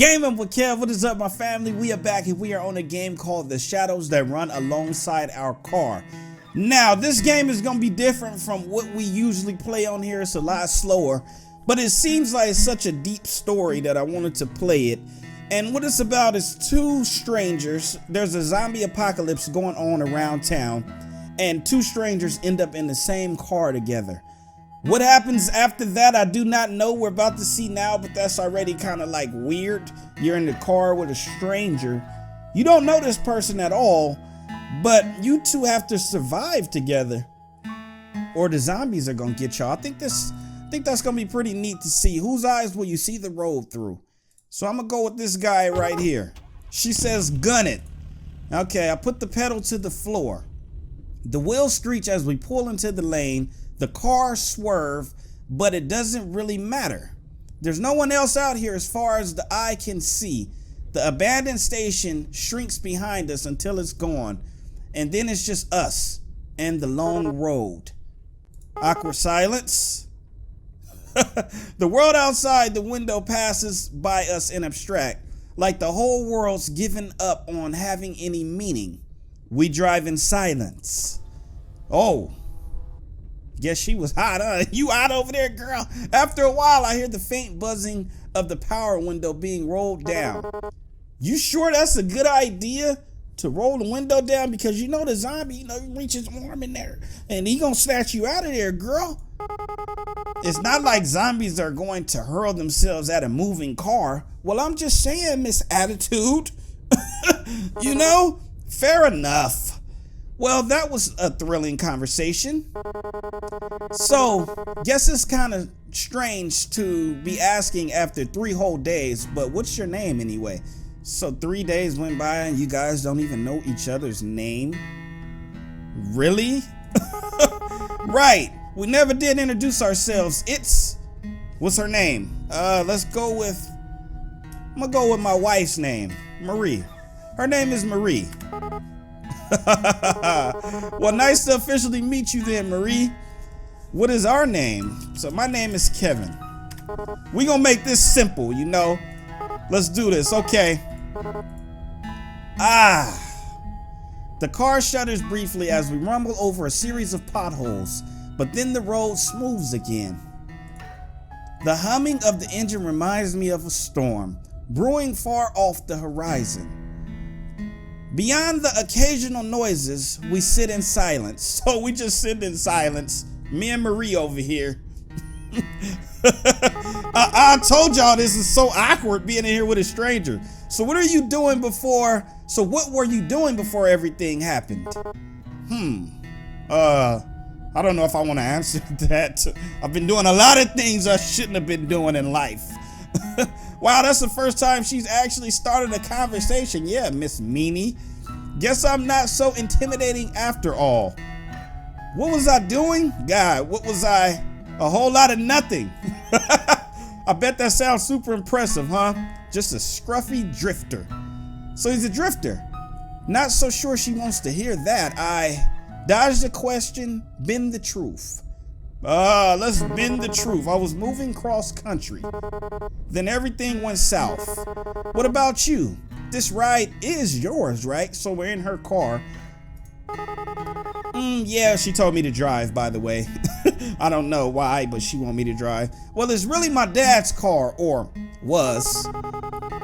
Gaming with Kev, what is up my family? We are back and we are on a game called The Shadows That Run Alongside Our Car. Now, this game is going to be different from what we usually play on here. It's a lot slower, but it seems like it's such a deep story that I wanted to play it. And what it's about is two strangers. There's a zombie apocalypse going on around town, and two strangers end up in the same car together. What happens after that, I do not know. We're about to see now, but that's already kind of like weird. You're in the car with a stranger. You don't know this person at all, but you two have to survive together, or the zombies are gonna get y'all. I think that's gonna be pretty neat to see. Whose eyes will you see the road through? So I'm gonna go with this guy right here. She says gun it. Okay, I put the pedal to the floor. The wheels screech as we pull into the lane. The car swerve, but it doesn't really matter. There's no one else out here as far as the eye can see. The abandoned station shrinks behind us until it's gone, and then it's just us and the long road. Awkward silence. The world outside the window passes by us in abstract, like the whole world's given up on having any meaning. We drive in silence. Oh. Guess she was hot, huh? You hot over there, girl? After a while, I hear the faint buzzing of the power window being rolled down. You sure that's a good idea to roll the window down? Because you know the zombie, he reaches his arm in there and he gonna snatch you out of there, girl. It's not like zombies are going to hurl themselves at a moving car. Well, I'm just saying, Miss Attitude. Fair enough. Well, that was a thrilling conversation. So, guess it's kind of strange to be asking after 3 whole days, but what's your name anyway? So 3 days went by and you guys don't even know each other's name? Really? Right, we never did introduce ourselves. What's her name? I'm gonna go with my wife's name, Marie. Her name is Marie. Well, nice to officially meet you then, Marie. What is our name? So my name is Kevin. We gonna make this simple, Let's do this, okay. The car shudders briefly as we rumble over a series of potholes, but then the road smooths again. The humming of the engine reminds me of a storm brewing far off the horizon. Beyond the occasional noises, we sit in silence. So we just sit in silence. Me and Marie over here. I told y'all this is so awkward being in here with a stranger. So what were you doing before everything happened? I don't know if I want to answer that. I've been doing a lot of things I shouldn't have been doing in life. Wow, that's the first time she's actually started a conversation. Yeah, Miss Meanie. Guess I'm not so intimidating after all. What was I doing? God, what was I? A whole lot of nothing. I bet that sounds super impressive, huh? Just a scruffy drifter. So he's a drifter. Not so sure she wants to hear that. I dodged the question, bend the truth. Let's bend the truth. I was moving cross country. Then everything went south. What about you? This ride is yours, right? So we're in her car. Yeah, she told me to drive, by the way. I don't know why, but she want me to drive. Well, it's really my dad's car, or was.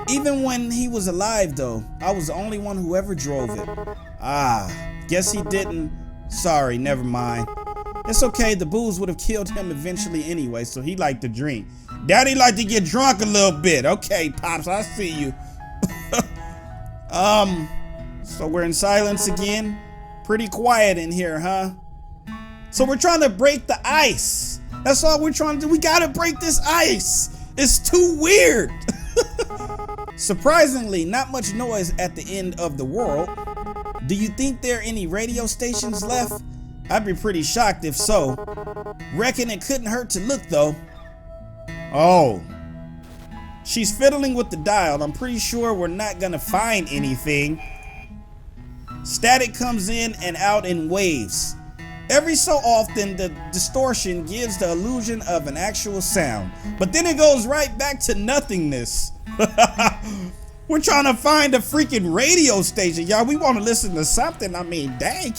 Even when he was alive, though, I was the only one who ever drove it. Guess he didn't. Sorry, never mind. It's okay, the booze would have killed him eventually anyway, so he liked to drink. Daddy liked to get drunk a little bit. Okay, Pops, I see you. So we're in silence again. Pretty quiet in here, huh? So we're trying to break the ice. That's all we're trying to do. We gotta break this ice. It's too weird. Surprisingly, not much noise at the end of the world. Do you think there are any radio stations left? I'd be pretty shocked if so. Reckon it couldn't hurt to look though. Oh. She's fiddling with the dial. I'm pretty sure we're not gonna find anything. Static comes in and out in waves. Every so often, the distortion gives the illusion of an actual sound, but then it goes right back to nothingness. We're trying to find a freaking radio station, y'all. We want to listen to something. I mean, dang,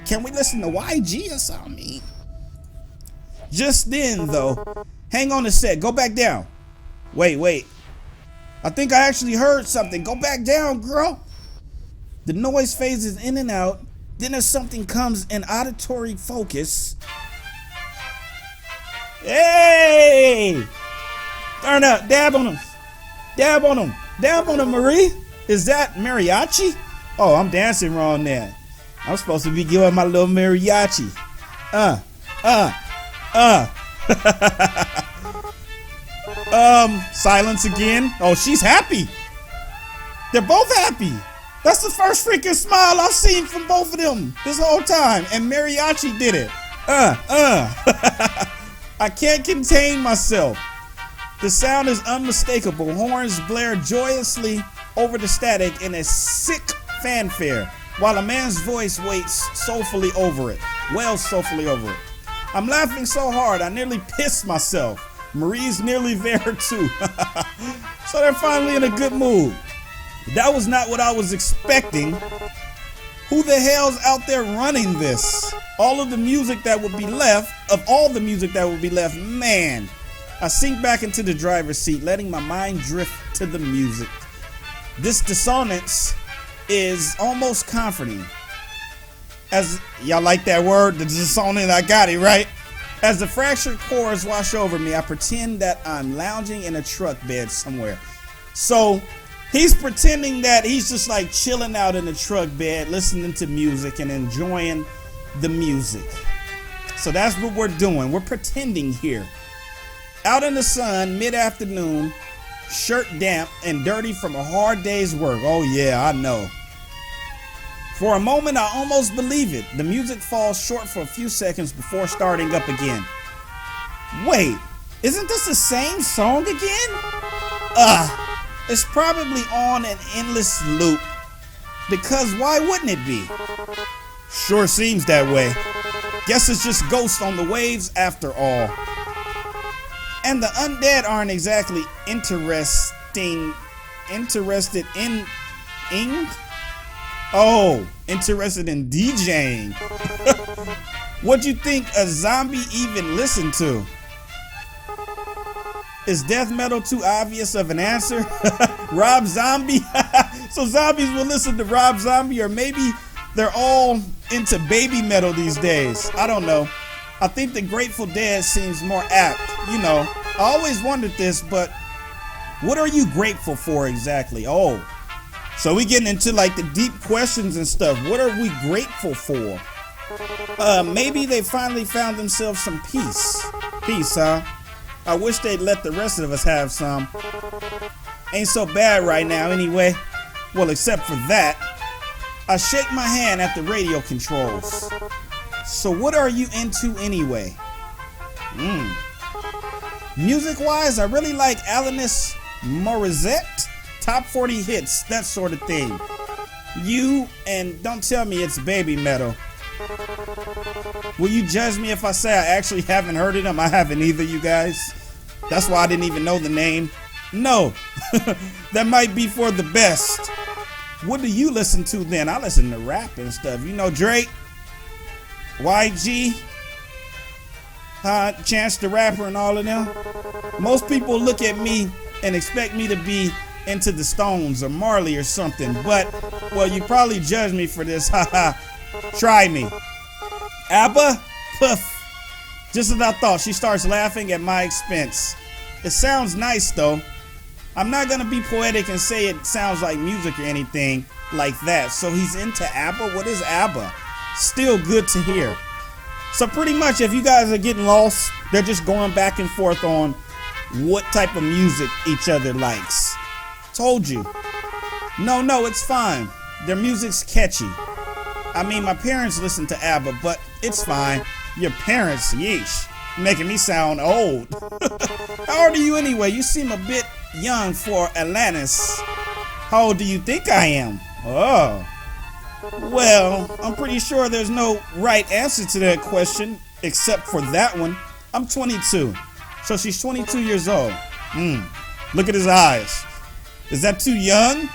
can we listen to YG or something? Just then, though, hang on a sec. Go back down. Wait. I think I actually heard something. Go back down, girl. The noise phases in and out. Then as something comes in auditory focus. Hey! Turn up. Dab on him. Dab on him. Dab on him, Marie. Is that mariachi? Oh, I'm dancing wrong there. I'm supposed to be giving my little mariachi. Silence again. Oh, she's happy. They're both happy. That's the first freaking smile I've seen from both of them this whole time. And Mariachi did it. I can't contain myself. The sound is unmistakable. Horns blare joyously over the static in a sick fanfare, while a man's voice waits soulfully over it. Wails soulfully over it. I'm laughing so hard I nearly pissed myself. Marie's nearly there too. So they're finally in a good mood. That was not what I was expecting. Who the hell's out there running this? All of the music that would be left, man. I sink back into the driver's seat, letting my mind drift to the music. This dissonance is almost comforting. As y'all like that word, the dissonant, I got it, right? As the fractured chords wash over me, I pretend that I'm lounging in a truck bed somewhere. So he's pretending that he's just like chilling out in a truck bed, listening to music and enjoying the music. So that's what we're doing. We're pretending here. Out in the sun, mid-afternoon, shirt damp and dirty from a hard day's work. Oh yeah, I know. For a moment, I almost believe it. The music falls short for a few seconds before starting up again. Wait, isn't this the same song again? It's probably on an endless loop. Because why wouldn't it be? Sure seems that way. Guess it's just ghosts on the waves after all. And the undead aren't exactly interested in DJing. What'd you think a zombie even listened to? Is death metal too obvious of an answer? Rob Zombie? So zombies will listen to Rob Zombie, or maybe they're all into baby metal these days. I don't know. I think the Grateful Dead seems more apt. You know, I always wondered this, but what are you grateful for exactly? Oh, so we getting into like the deep questions and stuff. What are we grateful for? Maybe they finally found themselves some peace. Peace, huh? I wish they'd let the rest of us have some. Ain't so bad right now anyway. Well, except for that. I shake my hand at the radio controls. So what are you into anyway? Music-wise, I really like Alanis Morissette. Top 40 hits, that sort of thing. And don't tell me it's baby metal. Will you judge me if I say I actually haven't heard of them? I haven't either, you guys. That's why I didn't even know the name. No, that might be for the best. What do you listen to then? I listen to rap and stuff. You know, Drake, YG, Chance the Rapper and all of them. Most people look at me and expect me to be into the Stones or Marley or something, but, well, you probably judge me for this. Haha. Try me. ABBA? Puff. Just as I thought, she starts laughing at my expense. It sounds nice though. I'm not gonna be poetic and say it sounds like music or anything like that. So he's into ABBA? What is ABBA? Still good to hear. So pretty much if you guys are getting lost, they're just going back and forth on what type of music each other likes. Told you. No, it's fine. Their music's catchy. I mean, my parents listen to ABBA, but it's fine. Your parents, yeesh. Making me sound old. How old are you anyway? You seem a bit young for Alanis. How old do you think I am? Oh. Well, I'm pretty sure there's no right answer to that question except for that one. I'm 22. So she's 22 years old. Look at his eyes. Is that too young?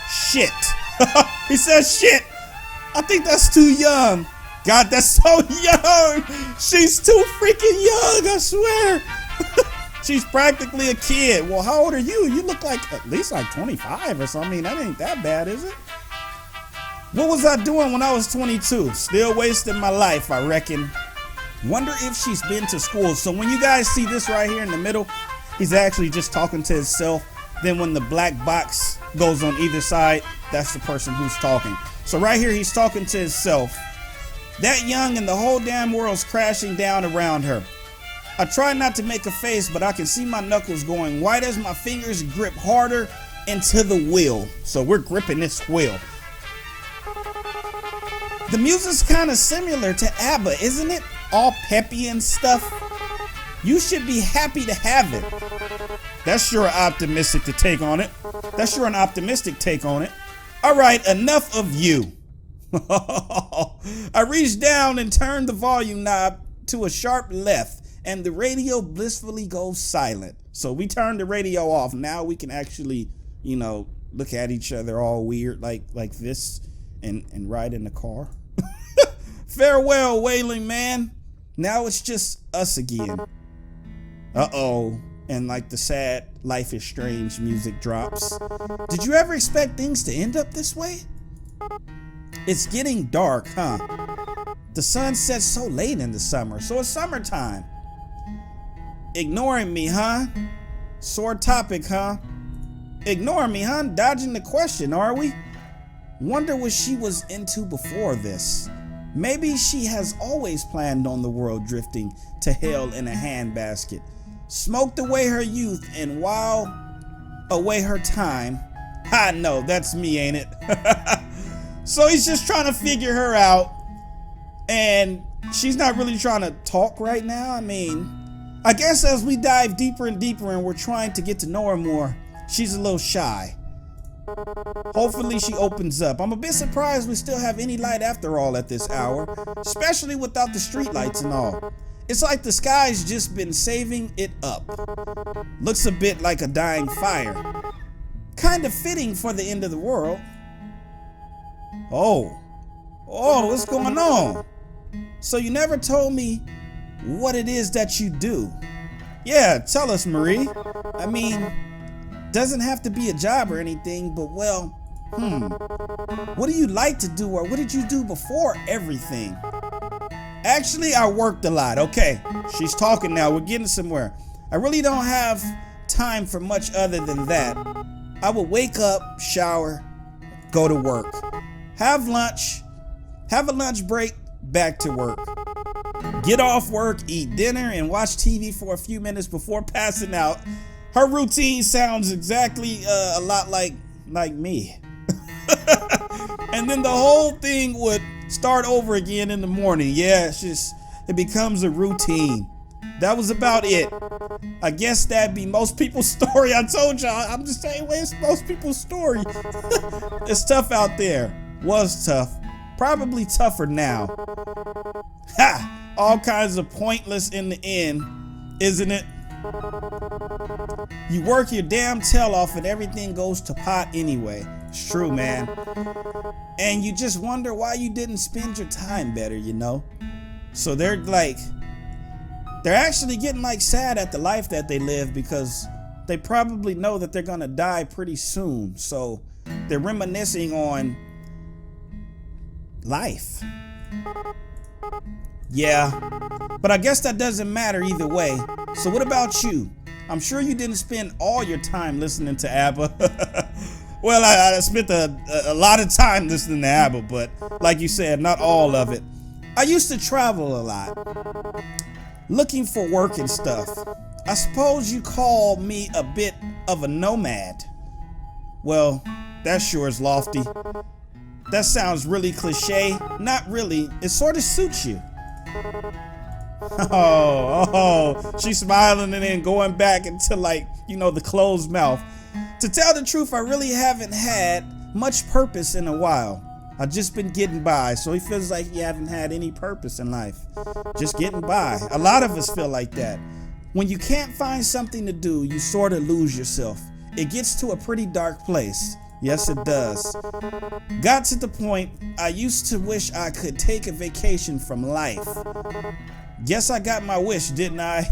Shit. He says shit. I think that's too young. God, that's so young. She's too freaking young, I swear. She's practically a kid. Well, how old are you? You look like at least like 25 or something. That ain't that bad, is it? What was I doing when I was 22? Still wasting my life, I reckon. Wonder if she's been to school. So when you guys see this right here in the middle, he's actually just talking to himself. Then when the black box goes on either side, that's the person who's talking. So right here, he's talking to himself. That young and the whole damn world's crashing down around her. I try not to make a face, but I can see my knuckles going white as my fingers grip harder into the wheel. So we're gripping this wheel. The music's kind of similar to ABBA, isn't it? All peppy and stuff. You should be happy to have it. That's sure optimistic to take on it. That's sure an optimistic take on it. All right, enough of you. I reached down and turned the volume knob to a sharp left, and the radio blissfully goes silent. So we turned the radio off. Now we can actually, look at each other all weird like this and ride in the car. Farewell, wailing man. Now it's just us again. Uh-oh. And like the sad Life is Strange music drops. Did you ever expect things to end up this way? It's getting dark, huh? The sun sets so late in the summer, so it's summertime. Ignoring me, huh? Sore topic, huh? Ignoring me, huh? Dodging the question, are we? Wonder what she was into before this. Maybe she has always planned on the world drifting to hell in a handbasket. Smoked away her youth and while away her time. Ha, no, that's me, ain't it? So he's just trying to figure her out. And she's not really trying to talk right now. I mean, I guess as we dive deeper and deeper and we're trying to get to know her more, she's a little shy. Hopefully she opens up. I'm a bit surprised we still have any light after all at this hour, especially without the street lights and all. It's like the sky's just been saving it up. Looks a bit like a dying fire. Kind of fitting for the end of the world. Oh, what's going on? So you never told me what it is that you do. Yeah, tell us, Marie. I mean, doesn't have to be a job or anything, but well, what do you like to do, or what did you do before everything? Actually, I worked a lot. Okay, she's talking now. We're getting somewhere. I really don't have time for much other than that. I will wake up, shower, go to work, have lunch, have a lunch break, back to work. Get off work, eat dinner, and watch TV for a few minutes before passing out. Her routine sounds exactly a lot like me. And then the whole thing would start over again in the morning. Yeah, it becomes a routine. That was about it. I guess that'd be most people's story. I told y'all, I'm just saying, it's most people's story. It's tough out there. Was tough. Probably tougher now. Ha! All kinds of pointless in the end, isn't it? You work your damn tail off and everything goes to pot anyway. It's true, man. And you just wonder why you didn't spend your time better, So they're actually getting sad at the life that they live because they probably know that they're gonna die pretty soon. So they're reminiscing on life. Yeah, but I guess that doesn't matter either way. So what about you? I'm sure you didn't spend all your time listening to ABBA. Well, I spent a lot of time listening to ABBA, but like you said, not all of it. I used to travel a lot, looking for work and stuff. I suppose you call me a bit of a nomad. Well, that sure is lofty. That sounds really cliche. Not really. It sort of suits you. Oh, she's smiling and then going back into the closed mouth. To tell the truth, I really haven't had much purpose in a while. I've just been getting by. So he feels like he haven't had any purpose in life. Just getting by. A lot of us feel like that. When you can't find something to do, you sort of lose yourself. It gets to a pretty dark place. Yes, it does. Got to the point I used to wish I could take a vacation from life. Guess I got my wish, didn't I?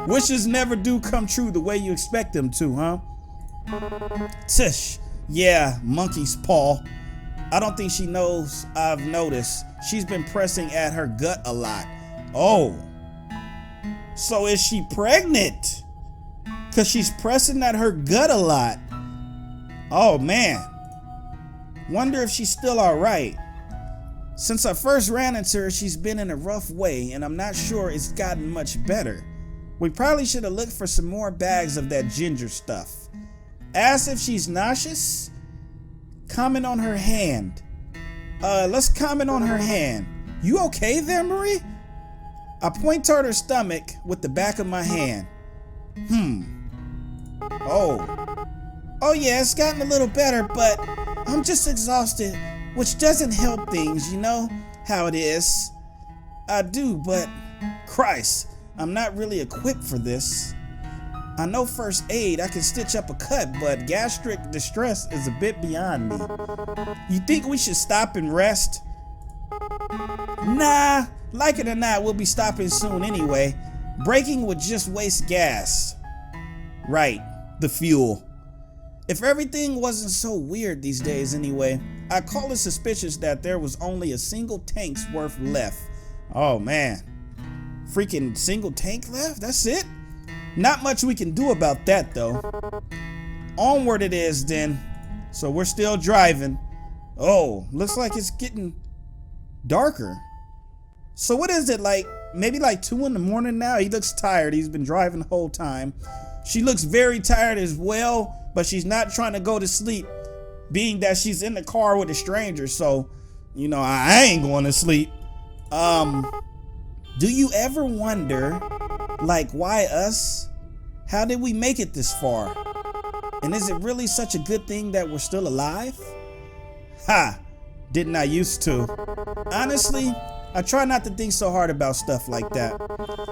Wishes never do come true the way you expect them to, huh? Tish. Yeah, monkey's paw. I don't think she knows I've noticed. She's been pressing at her gut a lot. Oh. So is she pregnant? Because she's pressing at her gut a lot. Oh, man. Wonder if she's still all right. Since I first ran into her, she's been in a rough way, and I'm not sure it's gotten much better. We probably should have looked for some more bags of that ginger stuff. Ask if she's nauseous. Comment on her hand. Let's comment on her hand. You okay there, Marie? I point toward her stomach with the back of my hand. Oh yeah, it's gotten a little better, but I'm just exhausted, which doesn't help things, you know how it is. I do, but Christ, I'm not really equipped for this. I know first aid, I can stitch up a cut, but gastric distress is a bit beyond me. You think we should stop and rest? Nah, like it or not, we'll be stopping soon anyway. Braking would just waste gas. Right, the fuel. If everything wasn't so weird these days anyway, I call it suspicious that there was only a single tank's worth left. Oh man, freaking single tank left? That's it? Not much we can do about that though. Onward it is then. So we're still driving. Oh, looks like it's getting darker. So what is it, like maybe like 2 in the morning now? He looks tired. He's been driving the whole time. She looks very tired as well, but she's not trying to go to sleep, being that she's in the car with a stranger. So, you know, I ain't going to sleep. Do you ever wonder, like, why us? How did we make it this far? And is it really such a good thing that we're still alive? Ha! Didn't I used to? Honestly, I try not to think so hard about stuff like that.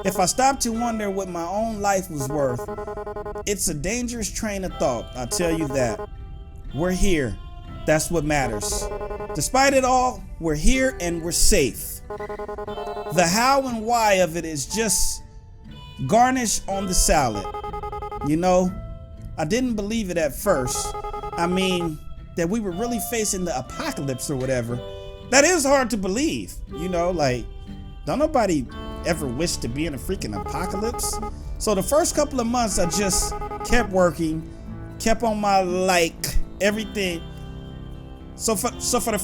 If I stop to wonder what my own life was worth, it's a dangerous train of thought, I'll tell you that. We're here. That's what matters. Despite it all, we're here and we're safe. The how and why of it is just garnish on the salad. You know, I didn't believe it at first. I mean, that we were really facing the apocalypse or whatever. That is hard to believe. You know, like, don't nobody ever wish to be in a freaking apocalypse? So the first couple of months, I just kept working, kept on my everything. So for the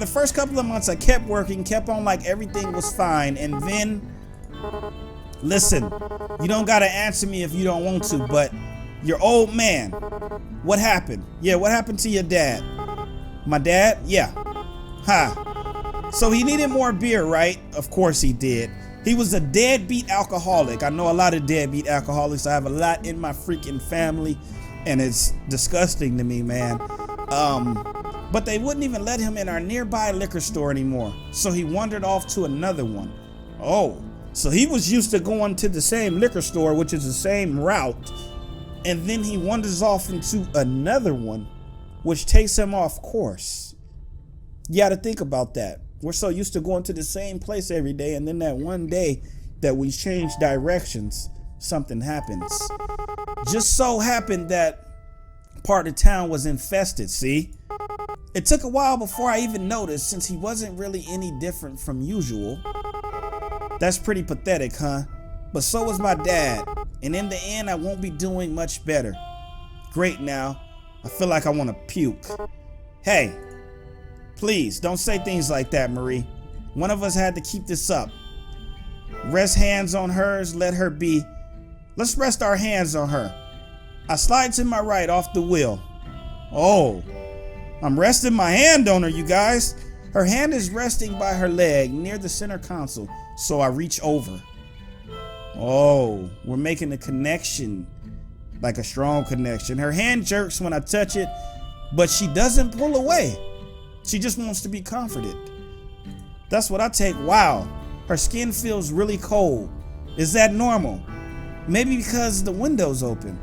first couple of months, I kept working, kept on like everything was fine, and then, listen, you don't gotta answer me if you don't want to, but your old man, what happened? Yeah, what happened to your dad? My dad? Yeah. Ha. So he needed more beer, right? Of course he did. He was a deadbeat alcoholic. I know a lot of deadbeat alcoholics. I have a lot in my freaking family, and it's disgusting to me, man. But they wouldn't even let him in our nearby liquor store anymore. So he wandered off to another one. Oh, so he was used to going to the same liquor store, which is the same route. And then he wanders off into another one, which takes him off course. You got to think about that. We're so used to going to the same place every day, and then that one day that we change directions, something happens. Just so happened that part of town was infested, see? It took a while before I even noticed, since he wasn't really any different from usual. That's pretty pathetic, huh? But so was my dad, and in the end, I won't be doing much better. Great now. I feel like I want to puke. Hey, please don't say things like that, Marie. One of us had to keep this up. Rest hands on hers, let her be. Let's rest our hands on her. I slide to my right off the wheel. Oh, I'm resting my hand on her, you guys. Her hand is resting by her leg near the center console, so I reach over. Oh, we're making a connection, like a strong connection. Her hand jerks when I touch it, but she doesn't pull away. She just wants to be comforted. That's what I take. Wow, her skin feels really cold. Is that normal? Maybe because the window's open.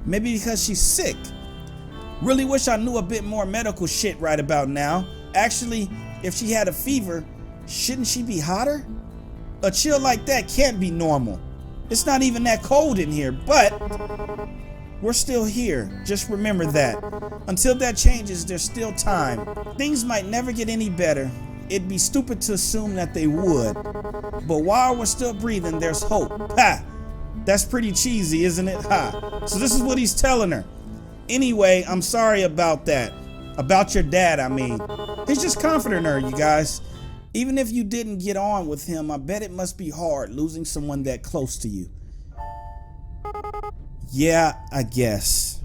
Maybe because she's sick. Really wish I knew a bit more medical shit right about now. Actually, if she had a fever, shouldn't she be hotter? A chill like that can't be normal. It's not even that cold in here, but we're still here. Just remember that. Until that changes, there's still time. Things might never get any better. It'd be stupid to assume that they would. But while we're still breathing, there's hope. Ha! That's pretty cheesy, isn't it? Ha! So this is what he's telling her. Anyway, I'm sorry about that. About your dad, I mean. He's just comforting her, you guys. Even if you didn't get on with him, I bet it must be hard losing someone that close to you. Yeah, I guess.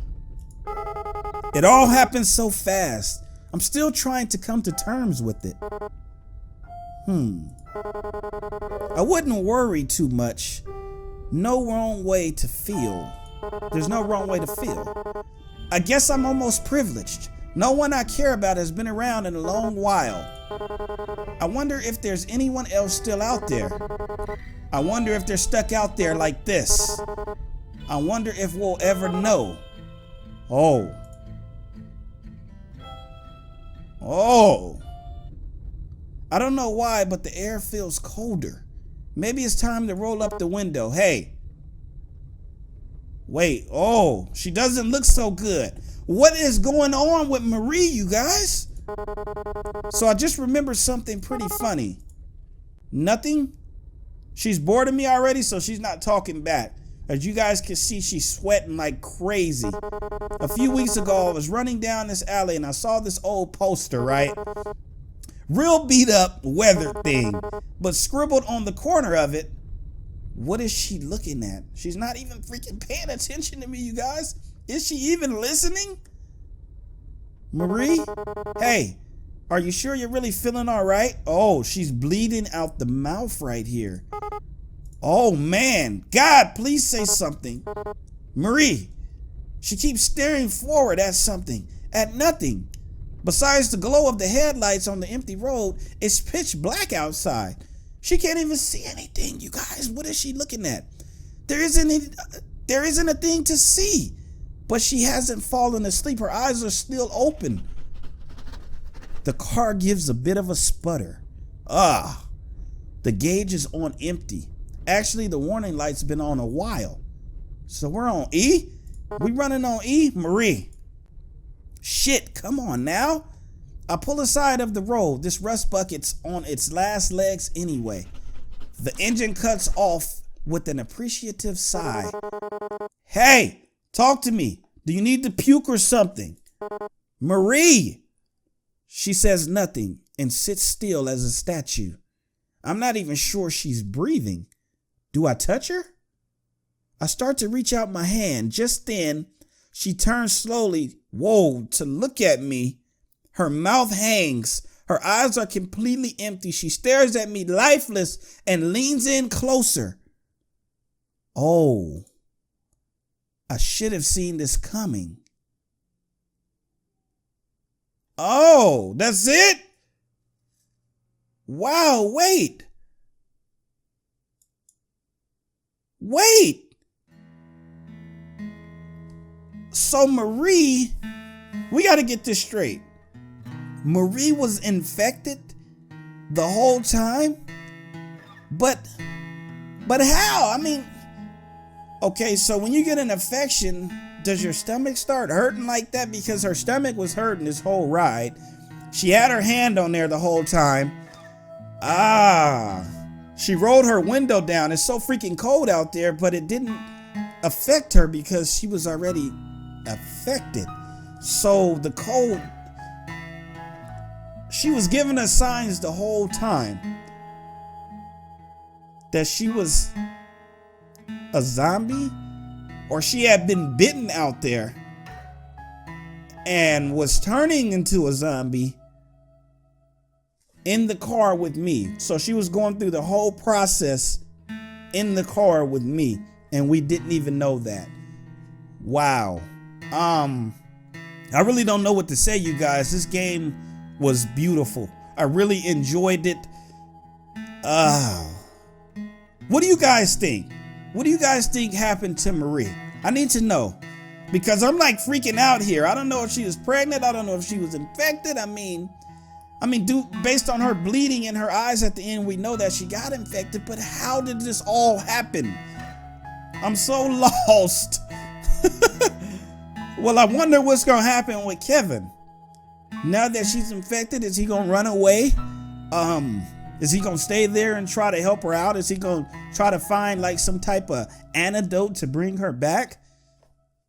It all happened so fast. I'm still trying to come to terms with it. I wouldn't worry too much. No wrong way to feel. There's no wrong way to feel. I guess I'm almost privileged. No one I care about has been around in a long while. I wonder if there's anyone else still out there. I wonder if they're stuck out there like this. I wonder if we'll ever know. Oh. I don't know why, but the air feels colder. Maybe it's time to roll up the window. Hey. Wait, she doesn't look so good. What is going on with Marie, you guys? So I just remembered something pretty funny. Nothing? She's bored of me already, so she's not talking back. As you guys can see, she's sweating like crazy. A few weeks ago, I was running down this alley and I saw this old poster, right? Real beat up, weathered thing, but scribbled on the corner of it. What is she looking at? She's not even freaking paying attention to me, you guys. Is she even listening? Marie? Hey, are you sure you're really feeling all right? Oh, she's bleeding out the mouth right here. Oh, man. God, please say something. Marie. She keeps staring forward at something, at nothing. Besides the glow of the headlights on the empty road, it's pitch black outside. She can't even see anything, you guys. What is she looking at? There isn't a thing to see. But she hasn't fallen asleep. Her eyes are still open. The car gives a bit of a sputter. The gauge is on empty. Actually, the warning light's been on a while. So we're on E? We running on E? Marie. Shit, come on now. I pull aside of the road. This rust bucket's on its last legs anyway. The engine cuts off with an appreciative sigh. Hey! Talk to me. Do you need to puke or something? Marie! She says nothing and sits still as a statue. I'm not even sure she's breathing. Do I touch her? I start to reach out my hand. Just then, she turns slowly, to look at me. Her mouth hangs. Her eyes are completely empty. She stares at me lifeless and leans in closer. I should have seen this coming. That's it? Wow, wait. So Marie, we got to get this straight. Marie was infected the whole time? But how? I mean, okay, so when you get an infection, does your stomach start hurting like that? Because her stomach was hurting this whole ride. She had her hand on there the whole time. She rolled her window down. It's so freaking cold out there, but it didn't affect her because she was already affected. So the cold, she was giving us signs the whole time that she was a zombie, or she had been bitten out there and was turning into a zombie in the car with me. So she was going through the whole process in the car with me, and we didn't even know that. Wow. I really don't know what to say, you guys. This game was beautiful. I really enjoyed it. What do you guys think? What do you guys think happened to Marie? I need to know, because I'm like freaking out here. I don't know if she was pregnant. I don't know if she was infected. I mean, based on her bleeding in her eyes at the end, we know that she got infected, but how did this all happen? I'm so lost. Well, I wonder what's gonna happen with Kevin. Now that she's infected, is he gonna run away? Is he gonna stay there and try to help her out? Is he gonna try to find like some type of antidote to bring her back?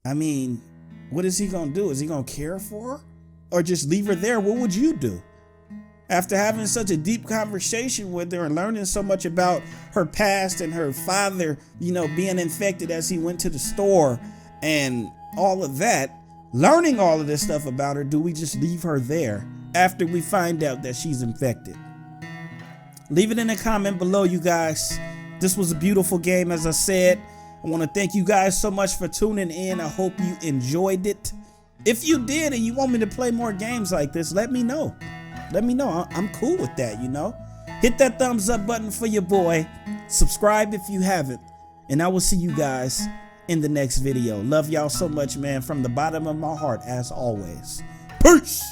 I mean, what is he gonna do? Is he gonna care for her or just leave her there? What would you do? After having such a deep conversation with her and learning so much about her past and her father, you know, being infected as he went to the store and all of that, learning all of this stuff about her, do we just leave her there after we find out that she's infected? Leave it in a comment below, you guys. This was a beautiful game, as I said. I want to thank you guys so much for tuning in. I hope you enjoyed it. If you did and you want me to play more games like this, let me know. Let me know. I'm cool with that, you know. Hit that thumbs up button for your boy. Subscribe if you haven't. And I will see you guys in the next video. Love y'all so much, man, from the bottom of my heart, as always. Peace.